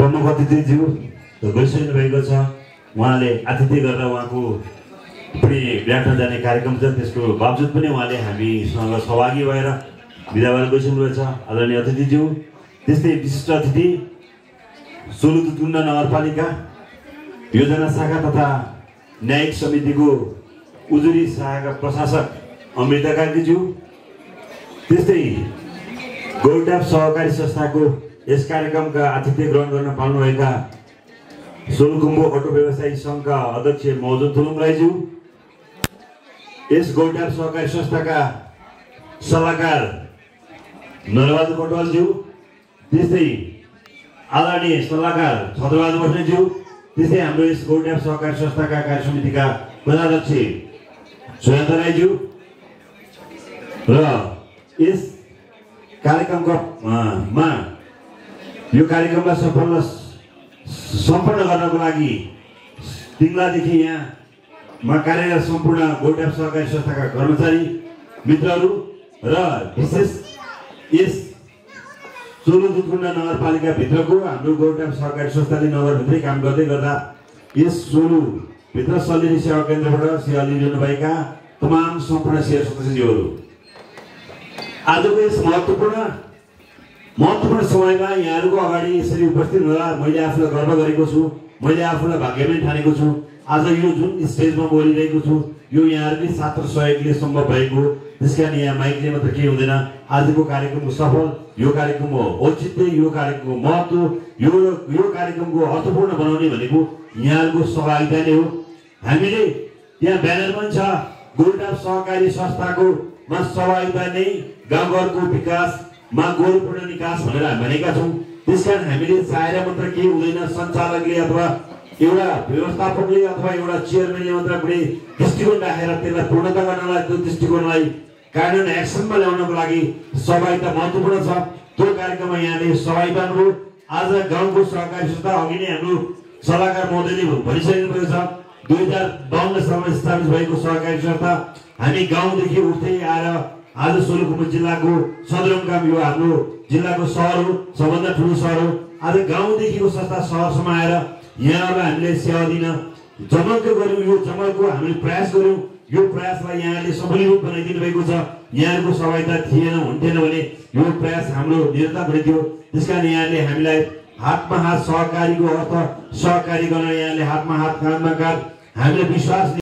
प्रमुख अतिथिज्यू गइसक्नु भएको छ। उहाँले आतिथ्य गरेर उहाँको पनि व्याख्यान जाने कार्यक्रम छ, त्यसको बावजुद पनि उहाँले हामीसँग सहभागी भएर बिदा भएर गइसक्नु भएको छ। आदरणीय अतिथिज्यू, त्यस्तै विशिष्ट अतिथि सोलुतुतुण्ड नगरपालिका योजना शाखा तथा न्यायिक समितिको उजुरी शाखाका प्रशासक अमृता कार्कीज्यू, त्यस्तै गौरट्याप सहकारी संस्थाको यस कार्यक्रमका आतिथ्य ग्रहण गर्न पाउनुभएका सोलुखुम्बु अटो व्यवसायी संघका अध्यक्ष मौजन थुलुङ राईज्यू, यस गौरट्याप सहकारी संस्थाका सल्लाहकार नरबहादुर कटवालज्यू, त्यस्तै आदरणीय सल्लाहकार छत्रबहादुर बस्नेतज्यू, त्यस्तै हाम्रो यस गौरट्याप सहकारी संस्थाका कार्य समितिका कोषाध्यक्ष सुरेन्द्र राईज्यू र यस कार्यक्रममा यो कार्यक्रमलाई सम्पन्न गर्नको लागि तिङ्लादेखि यहाँमा कार्यरत सम्पूर्ण गौरट्याप सहकारी संस्थाका कर्मचारी मित्रहरू र विशेष यस सोलुतुतुण्ड नगरपालिका भित्रको हाम्रो गौरट्याप सहकारी संस्थाले नगरभित्रै काम गर्दै गर्दा यस सोलुभित्र सलिनी सेवा केन्द्रबाट सेवा लिनुभएका तमाम सम्पूर्ण सेवा सदस्यज्यूहरू, आजको यस महत्त्वपूर्ण समयमा यहाँहरूको अगाडि यसरी उपस्थित हुँदा मैले आफूलाई गर्व गरेको छु, मैले आफूलाई भाग्यमानी ठानेको छु। आज यो जुन स्टेजमा बोलिरहेको छु यो यहाँहरूकै छात्र सहयोगले सम्भव भएको, त्यसकारण यहाँ माइकले मात्र केही हुँदैन। आजको कार्यक्रमको सफल, यो कार्यक्रमको औचित्य, यो कार्यक्रमको महत्त्व, यो कार्यक्रमको अर्थपूर्ण बनाउने भनेको यहाँहरूको सहभागिता नै हो। हामीले यहाँ ब्यानर पनि छ, गौरट्याप सहकारी संस्थाको सहभागिता नै गाउँघरको विकासमा गौरवपूर्ण निकास भनेर हामी भनेका छौँ। त्यसकारण हामीले चाहेर मात्र केही हुँदैन, सञ्चालकले अथवा एउटा व्यवस्थापकले अथवा एउटा चेयरम्यानले मात्र कुनै दृष्टिकोण राखेर त्यसलाई पूर्णता गर्नलाई, त्यो दृष्टिकोणलाई कार्यान्वयन एक्सनमा ल्याउनको लागि सहभागिता महत्त्वपूर्ण छ। त्यो कार्यक्रममा यहाँले सहभागिता गर्नु। आज गाउँको सहकारी संस्था अघि नै हाम्रो सल्लाहकार महोदयले भनिसक्नु भएको छ, 2052 सालमा स्थापित भएको सहकारी संस्था हामी गाउँदेखि उठ्दै आएर आज सोलुखुम्बु जिल्लाको सदरमुकाम यो हाम्रो जिल्लाको सहर हो, सबभन्दा ठुलो सहर हो। आज गाउँदेखिको संस्था सहरसम्म आएर यहाँहरूलाई हामीले सेवा दिन जमलको गऱ्यौँ। यो जमलको हामीले प्रयास गऱ्यौँ, यो प्रयासलाई यहाँले सफलीभूत बनाइदिनु भएको छ। यहाँहरूको सहभागिता थिएन हुन्थेन भने यो प्रयास हाम्रो निरर्थक हुने थियो। त्यसकारण यहाँले हामीलाई हातमा हात सहकारीको अर्थ सहकारी गर्न यहाँले हातमा हात काँधमा काँध हामीले विश्वास